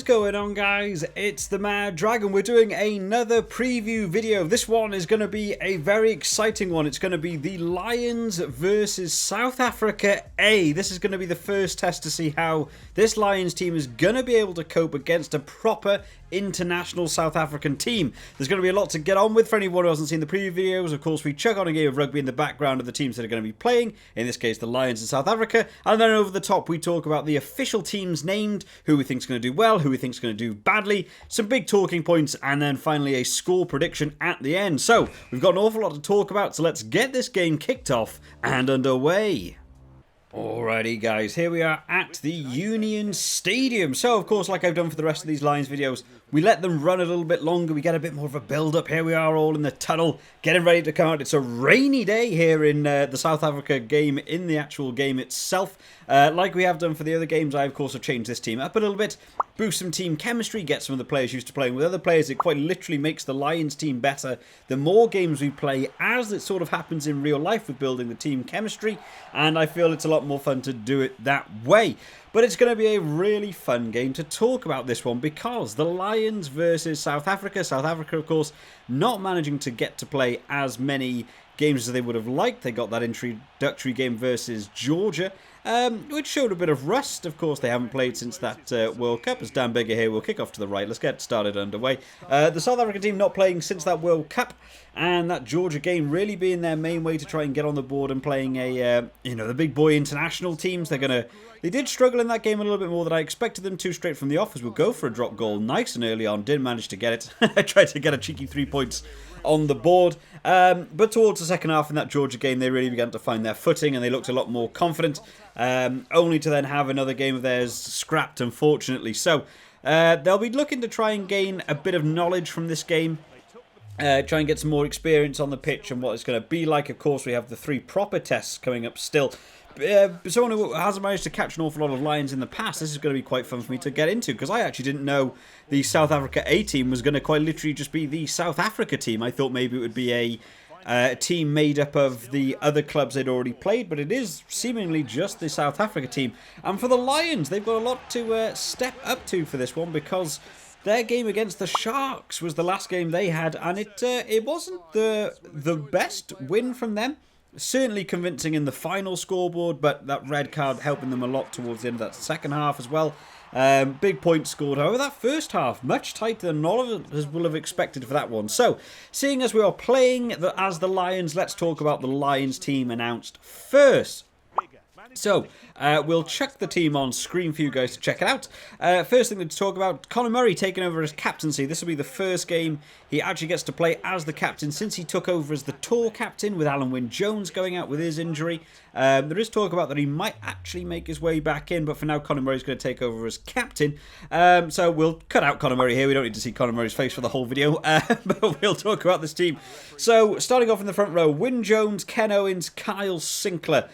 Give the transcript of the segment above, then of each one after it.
going on, guys? It's the Mad Dragon. We're doing another preview video. This one is going to be a very exciting one. It's going to be the Lions versus South Africa A. This is going to be the first test to see how this Lions team is going to be able to cope against a proper international South African team. There's going to be a lot to get on with for anyone who hasn't seen the preview videos. Of course, we chuck on a game of rugby in the background of the teams that are going to be playing, in this case the Lions in South Africa, and then over the top we talk about the official teams named, who we think is going to do well, who we think is going to do badly, some big talking points, and then finally a score prediction at the end. So we've got an awful lot to talk about, so let's get this game kicked off and underway. Alrighty guys, here we are at the Union Stadium. So of course, like I've done for the rest of these Lions videos, we let them run a little bit longer, we get a bit more of a build up. Here we are all in the tunnel, getting ready to come out. It's a rainy day here in the South Africa game, in the actual game itself. Like we have done for the other games, I of course have changed this team up a little bit, boost some team chemistry, get some of the players used to playing with other players. It quite literally makes the Lions team better the more games we play, as it sort of happens in real life with building the team chemistry, and I feel it's a lot more fun to do it that way. But it's going to be a really fun game to talk about this one, because the Lions versus South Africa. South Africa, of course, not managing to get to play as many games as they would have liked. They got that introductory game versus Georgia, which showed a bit of rust. Of course, they haven't played since that World Cup. As Dan Bigger here, we'll kick off to the right. Let's get started underway. The South African team not playing since that World Cup, and that Georgia game really being their main way to try and get on the board and playing a, the big boy international teams. They did struggle in that game a little bit more than I expected them to. Straight from the off, as we'll go for a drop goal nice and early on. Didn't manage to get it. I tried to get a cheeky 3 points on the board. But towards the second half in that Georgia game, they really began to find their footing and they looked a lot more confident, only to then have another game of theirs scrapped, unfortunately. So they'll be looking to try and gain a bit of knowledge from this game. Try and get some more experience on the pitch and what it's going to be like. Of course, we have the 3 proper tests coming up still. Someone who hasn't managed to catch an awful lot of Lions in the past, this is going to be quite fun for me to get into, because I actually didn't know the South Africa A team was going to quite literally just be the South Africa team. I thought maybe it would be a team made up of the other clubs they'd already played, but it is seemingly just the South Africa team. And for the Lions, they've got a lot to step up to for this one, because their game against the Sharks was the last game they had, and it wasn't the best win from them. Certainly convincing in the final scoreboard, but that red card helping them a lot towards the end of that second half as well. Big points scored. However, that first half, much tighter than all of us will have expected for that one. So, seeing as we are playing as the Lions, let's talk about the Lions team announced first. So, we'll chuck the team on screen for you guys to check it out. First thing to talk about, Conor Murray taking over as captaincy. This will be the first game he actually gets to play as the captain since he took over as the tour captain, with Alan Wynne-Jones going out with his injury. There is talk about that he might actually make his way back in, but for now Conor Murray's going to take over as captain. So we'll cut out Conor Murray here. We don't need to see Conor Murray's face for the whole video, but we'll talk about this team. So, starting off in the front row, Wynne-Jones, Ken Owens, Kyle Sinclair.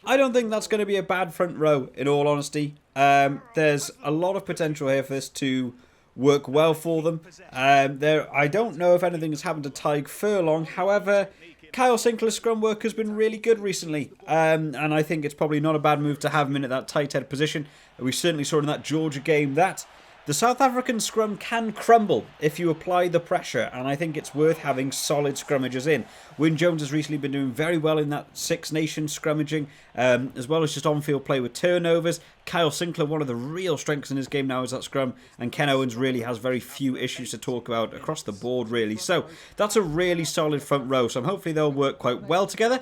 I don't think that's going to be a bad front row, in all honesty. There's a lot of potential here for this to work well for them. I don't know if anything has happened to Tyg Furlong. However, Kyle Sinclair's scrum work has been really good recently. And I think it's probably not a bad move to have him in at that tight head position. We certainly saw in that Georgia game that the South African scrum can crumble if you apply the pressure, and I think it's worth having solid scrummagers in. Wynne-Jones has recently been doing very well in that Six Nations scrummaging, as well as just on-field play with turnovers. Kyle Sinclair, one of the real strengths in his game now is that scrum, and Ken Owens really has very few issues to talk about across the board, really. So that's a really solid front row, so hopefully they'll work quite well together.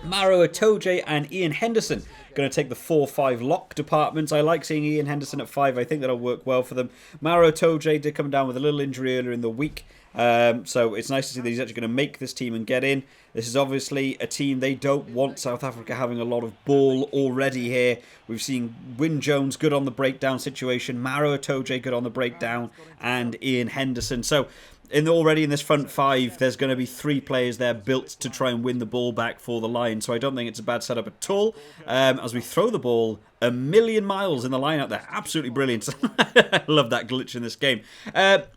Maro Itoje and Ian Henderson going to take the 4-5 lock departments. I like seeing Ian Henderson at 5. I think that'll work well for them. Maro Itoje did come down with a little injury earlier in the week, so it's nice to see that he's actually going to make this team and get in. This is obviously a team, they don't want South Africa having a lot of ball already here. We've seen Wynne-Jones good on the breakdown situation, Maro Itoje good on the breakdown, and Ian Henderson. So already in this front 5, there's going to be 3 players there built to try and win the ball back for the Lions. So I don't think it's a bad setup at all. As we throw the ball a million miles in the line out there. Absolutely brilliant. I love that glitch in this game.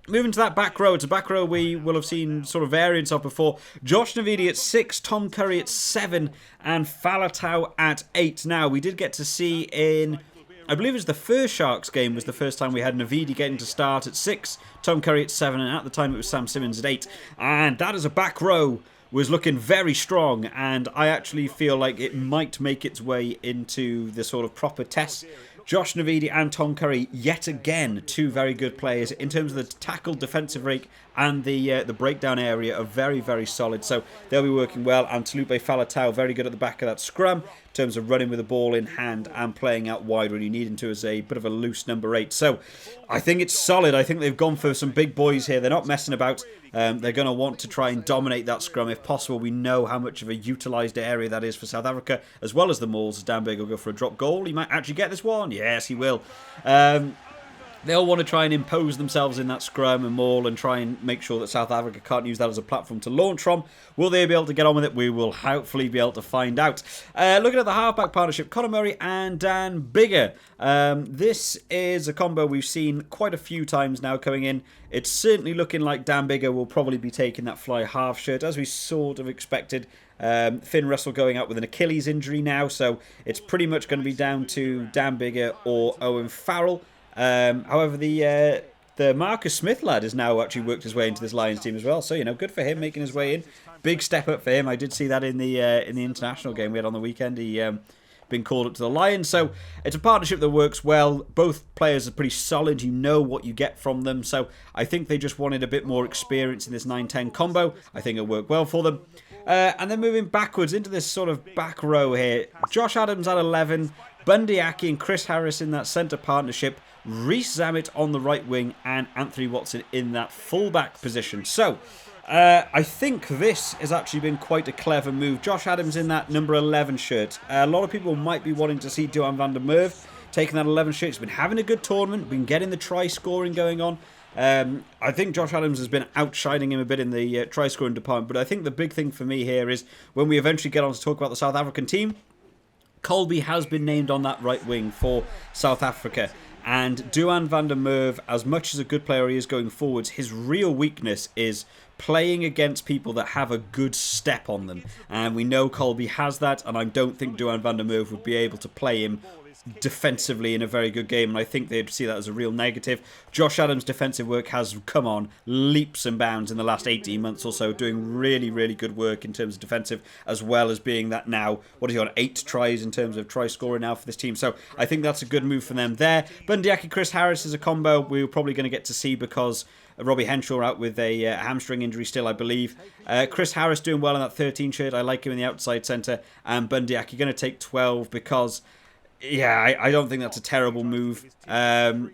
Moving to that back row. It's a back row we will have seen sort of variants of before. Josh Navidi at 6, Tom Curry at 7, and Falatau at 8. Now, we did get to see in I believe it was the first Sharks game was the first time we had Navidi getting to start at 6, Tom Curry at 7, and at the time it was Sam Simmons at 8. And that as a back row was looking very strong, and I actually feel like it might make its way into the sort of proper test. Josh Navidi and Tom Curry, yet again, two very good players in terms of the tackle, defensive rate, and the breakdown area are very, very solid. So they'll be working well. And Talupe Falatau, very good at the back of that scrum in terms of running with the ball in hand and playing out wide when you need him to as a bit of a loose number 8. So I think it's solid. I think they've gone for some big boys here. They're not messing about. They're going to want to try and dominate that scrum if possible. We know how much of a utilised area that is for South Africa, as well as the Mauls. As Dan Big will go for a drop goal. He might actually get this one. Yes, he will. They'll want to try and impose themselves in that scrum and maul and try and make sure that South Africa can't use that as a platform to launch from. Will they be able to get on with it? We will hopefully be able to find out. Looking at the halfback partnership, Conor Murray and Dan Biggar. This is a combo we've seen quite a few times now coming in. It's certainly looking like Dan Biggar will probably be taking that fly half shirt, as we sort of expected. Finn Russell going out with an Achilles injury now, so it's pretty much going to be down to Dan Biggar or Owen Farrell. However, the Marcus Smith lad has now actually worked his way into this Lions team as well. So, you know, good for him making his way in. Big step up for him. I did see that in the international game we had on the weekend. He been called up to the Lions. So it's a partnership that works well. Both players are pretty solid. You know what you get from them. So I think they just wanted a bit more experience in this 9-10 combo. I think it'll work well for them. And then moving backwards into this sort of back row here. Josh Adams at 11. Bundy Aki and Chris Harris in that centre partnership. Reece Zammit on the right wing and Anthony Watson in that fullback position. So, I think this has actually been quite a clever move. Josh Adams in that number 11 shirt. A lot of people might be wanting to see Duhan van der Merwe taking that 11 shirt. He's been having a good tournament, been getting the try scoring going on. I think Josh Adams has been outshining him a bit in the try scoring department. But I think the big thing for me here is when we eventually get on to talk about the South African team, Colby has been named on that right wing for South Africa. And Duhan van der Merwe, as much as a good player he is going forwards, his real weakness is playing against people that have a good step on them. And we know Colby has that, and I don't think Duhan van der Merwe would be able to play him defensively in a very good game, and I think they'd see that as a real negative. Josh Adams' defensive work has come on leaps and bounds in the last 18 months or so, doing really, really good work in terms of defensive, as well as being that now, what is he on, 8 tries in terms of try scoring now for this team. So I think that's a good move for them there. Bundy Aki, Chris Harris is a combo we're probably going to get to see because Robbie Henshaw out with a hamstring injury still, I believe. Chris Harris doing well in that 13 shirt. I like him in the outside centre. And Bundy Aki going to take 12 because... yeah, I don't think that's a terrible move.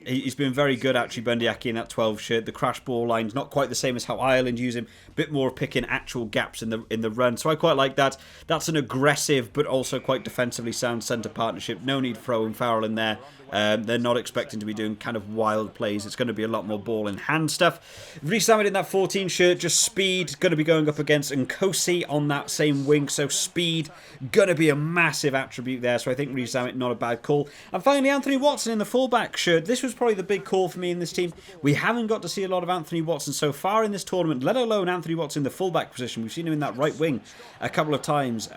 He's been very good, actually, Bundy Aki in that 12 shirt. The crash ball line's not quite the same as how Ireland use him. A bit more picking actual gaps in the run. So I quite like that. That's an aggressive but also quite defensively sound centre partnership. No need for Owen Farrell in there. They're not expecting to be doing kind of wild plays. It's going to be a lot more ball in hand stuff. Reece Zammit in that 14 shirt, just speed. Going to be going up against Nkosi on that same wing. So speed, going to be a massive attribute there. So I think Reece Zammit, not a bad call. And finally, Anthony Watson in the fullback shirt. This was probably the big call for me in this team. We haven't got to see a lot of Anthony Watson so far in this tournament, let alone Anthony Watson in the fullback position. We've seen him in that right wing a couple of times.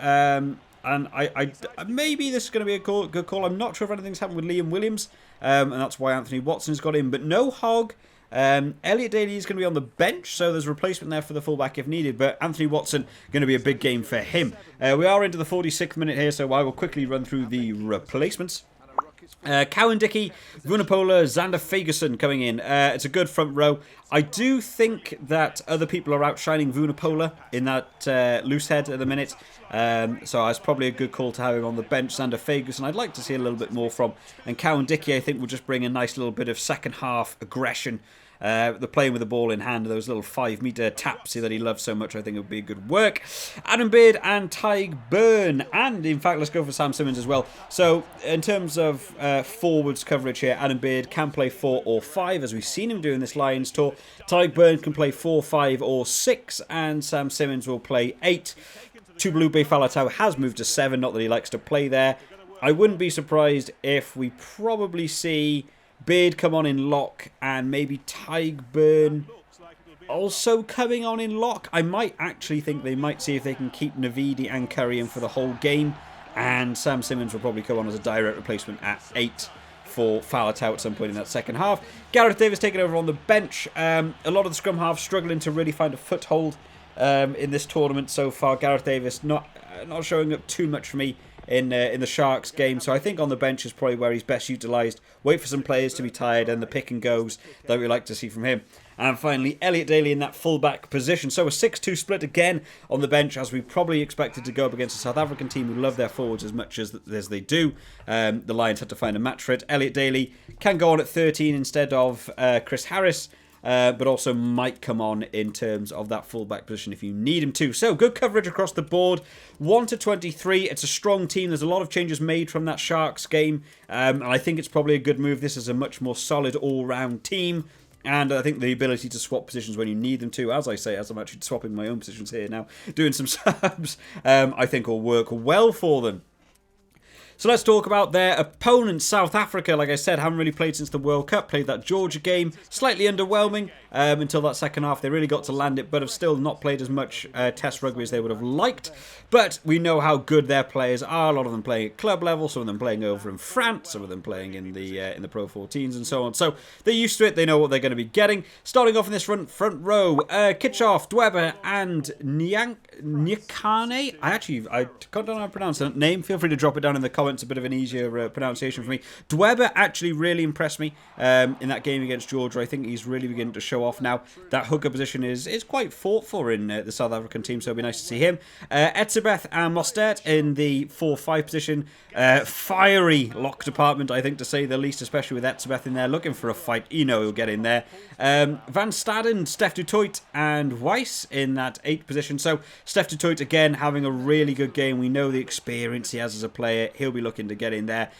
And I maybe this is going to be a good call. I'm not sure if anything's happened with Liam Williams, and that's why Anthony Watson's got in. But no Hogg. Elliot Daly is going to be on the bench, so there's a replacement there for the fullback if needed. But Anthony Watson, going to be a big game for him. We are into the 46th minute here, so I will quickly run through the replacements. Cowan Dickey, Vunapola, Xander Fagerson coming in. It's a good front row. I do think that other people are outshining Vunapola in that loose head at the minute. So it's probably a good call to have him on the bench. Xander Fagerson, I'd like to see a little bit more from. And Cowan Dickey, I think, will just bring a nice little bit of second half aggression. The playing with the ball in hand, those little 5-metre taps that he loves so much, I think it would be good work. Adam Beard and Tyg Byrne, and in fact let's go for Sam Simmons as well. So in terms of forwards coverage here, Adam Beard can play 4 or 5 as we've seen him do in this Lions tour. Tyg Byrne can play 4, 5 or 6, and Sam Simmons will play 8. Tubulube Falatau has moved to 7, not that he likes to play there. I wouldn't be surprised if we probably see Beard come on in lock and maybe Tyg Byrne also coming on in lock. I might actually think they might see if they can keep Navidi and Curry in for the whole game, and Sam Simmons will probably come on as a direct replacement at 8 before Faletau at some point in that second half. Gareth Davis taking over on the bench. A lot of the scrum halves struggling to really find a foothold in this tournament so far. Gareth Davis not showing up too much for me in the Sharks game, so I think on the bench is probably where he's best utilised. Wait for some players to be tired and the pick and goes that we like to see from him. And finally, Elliot Daly in that fullback position. So a 6-2 split again on the bench, as we probably expected to go up against a South African team who love their forwards as much as they do. The Lions had to find a match for it. Elliot Daly can go on at 13 instead of Chris Harris. But also might come on in terms of that fullback position if you need him to. So good coverage across the board. 1-23. It's a strong team. There's a lot of changes made from that Sharks game. And I think it's probably a good move. This is a much more solid all-round team. And I think the ability to swap positions when you need them to, as I say, as I'm actually swapping my own positions here now, doing some subs, I think will work well for them. So let's talk about their opponent, South Africa. Like I said, haven't really played since the World Cup. Played that Georgia game. Slightly underwhelming until that second half. They really got to land it, but have still not played as much Test rugby as they would have liked. But we know how good their players are. A lot of them playing at club level. Some of them playing over in France. Some of them playing in the Pro 14s and so on. So they're used to it. They know what they're going to be getting. Starting off in this front row, Kitchoff, Dweber, and Nyakane. I don't know how to pronounce that name. Feel free to drop it down in the comments. A bit of an easier pronunciation for me. Dweber actually really impressed me in that game against Georgia. I think he's really beginning to show off now. That hooker position is quite fought for in the South African team, so it'll be nice to see him. Etzebeth and Mostert in the 4-5 position. Fiery lock department, I think, to say the least, especially with Etzebeth in there looking for a fight. You know he'll get in there. Van Staden, Steph du Toit, and Weiss in that 8 position. So Steph du Toit again having a really good game. We know the experience he has as a player. He'll be looking to get in there.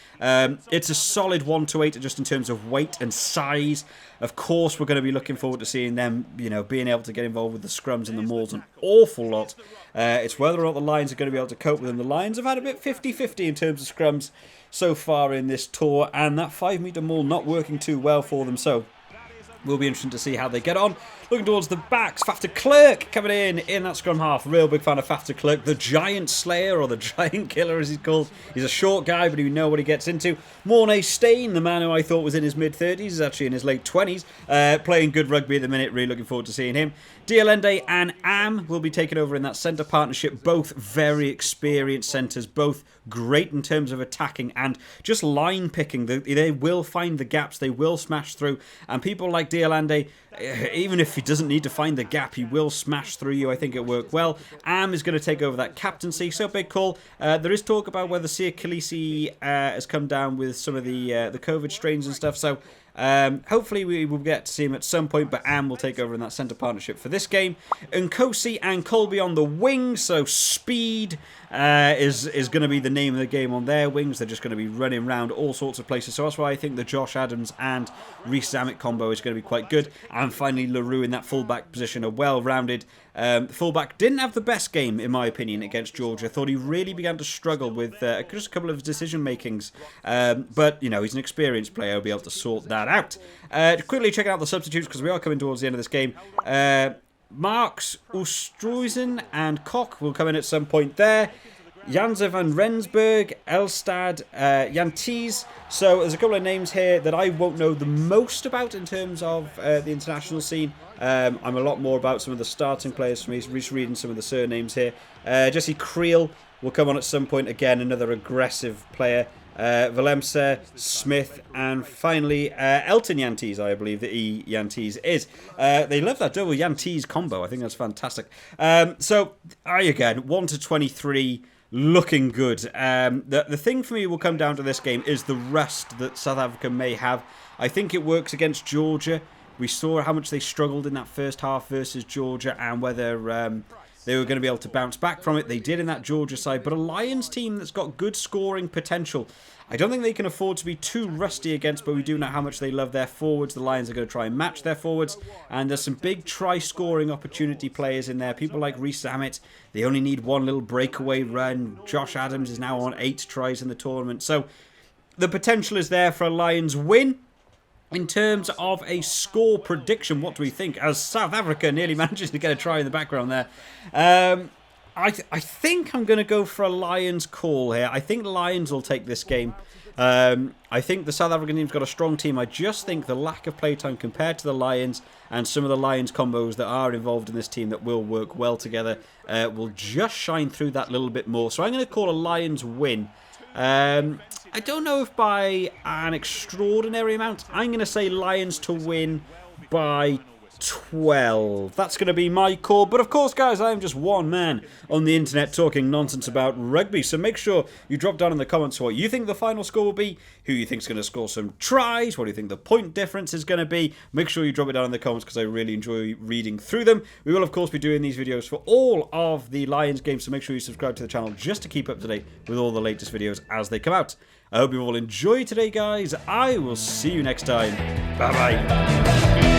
It's a solid 1-8 just in terms of weight and size. Of course, we're going to be looking forward to seeing them, being able to get involved with the scrums and the mauls an awful lot. It's whether or not the Lions are going to be able to cope with them. The Lions have had a bit 50-50 in terms of scrums so far in this tour, and that 5-metre maul not working too well for them. So will be interesting to see how they get on. Looking towards the backs, Faf de Klerk coming in that scrum half. Real big fan of Faf de Klerk, the giant slayer, or the giant killer as he's called. He's a short guy, but you know what he gets into. Mornay Stain, the man who I thought was in his mid-30s, is actually in his late 20s. Playing good rugby at the minute, really looking forward to seeing him. Dialende and Am will be taking over in that centre partnership. Both very experienced centres, both great in terms of attacking and just line picking. They will find the gaps, they will smash through, and people like Dialende, even if he doesn't need to find the gap, he will smash through you. I think it worked well. Am is going to take over that captaincy, so big call. There is talk about whether Sia Khaleesi has come down with some of the COVID strains and stuff, so hopefully we will get to see him at some point, but Am will take over in that centre partnership for this game. Nkosi and Colby on the wings, so speed is going to be the name of the game on their wings. They're just going to be running around all sorts of places, so that's why I think the Josh Adams and Reece Zammit combo is going to be quite good. And finally LaRue in that fullback position, a well-rounded fullback. Didn't have the best game, in my opinion, against Georgia. Thought he really began to struggle with just a couple of decision makings, but he's an experienced player. He'll be able to sort that out. Quickly checking out the substitutes because we are coming towards the end of this game. Marks, Oosthuizen and Koch will come in at some point there. Janse van Rensburg, Elstad, Janties. So there's a couple of names here that I won't know the most about in terms of the international scene. I'm a lot more about some of the starting players for me. Just reading some of the surnames here. Jesse Creel will come on at some point. Again, another aggressive player. Valemse, Smith, and finally Elton Yantees, I believe the E Yantees is. They love that double Yantees combo. I think that's fantastic. So, again, 1-23, looking good. The thing for me will come down to this game is the rust that South Africa may have. I think it works against Georgia. We saw how much they struggled in that first half versus Georgia and whether they were going to be able to bounce back from it. They did in that Georgia side, but a Lions team that's got good scoring potential. I don't think they can afford to be too rusty against, but we do know how much they love their forwards. The Lions are going to try and match their forwards, and there's some big try-scoring opportunity players in there. People like Reece Zammit, they only need one little breakaway run. Josh Adams is now on 8 tries in the tournament. So the potential is there for a Lions win. In terms of a score prediction, what do we think? As South Africa nearly manages to get a try in the background there. I think I'm going to go for a Lions call here. I think Lions will take this game. I think the South African team's got a strong team. I just think the lack of playtime compared to the Lions and some of the Lions combos that are involved in this team that will work well together will just shine through that little bit more. So I'm going to call a Lions win. I don't know if by an extraordinary amount. I'm going to say Lions to win by 12. That's going to be my call. But of course, guys, I am just one man on the internet talking nonsense about rugby. So make sure you drop down in the comments what you think the final score will be, who you think is going to score some tries, what do you think the point difference is going to be. Make sure you drop it down in the comments because I really enjoy reading through them. We will, of course, be doing these videos for all of the Lions games. So make sure you subscribe to the channel just to keep up to date with all the latest videos as they come out. I hope you all enjoyed today, guys. I will see you next time. Bye-bye.